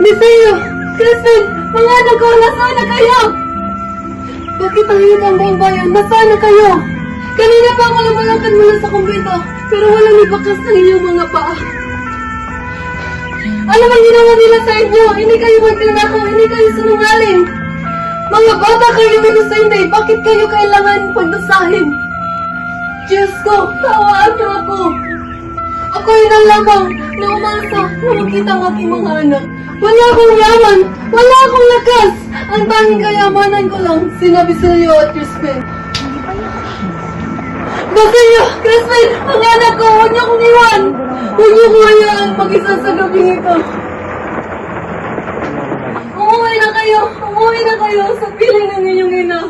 Bisaya! Crispin! Mga anak ko, nasaan na kayo? Bakit tahimik ang buong bayan? Nasaan na kayo? Kanina pa ako lumalakad mula sa kumbento, pero walang ibakas ng inyong mga paa. Ano bang ginawa nila sa inyo? Hindi kayo magnanakaw, hindi kayo sinungaling. Mga bata kayo inosente, bakit kayo kailangan pagdusahin? Diyos ko, tawaan niyo ako. Ako yun ang lamang na umasa na makita ang aking mga anak. Wala akong yaman, wala akong lakas. Ang tanging kayamanan ko lang, sinabi sa iyo at Crispin. Basayo, Crispin, ang anak ko, huwag niyo akong iwan. Huwag niyo ko hayaan mag-isa sa gabing ito. Umuwi na kayo sa piling ng inyong ina.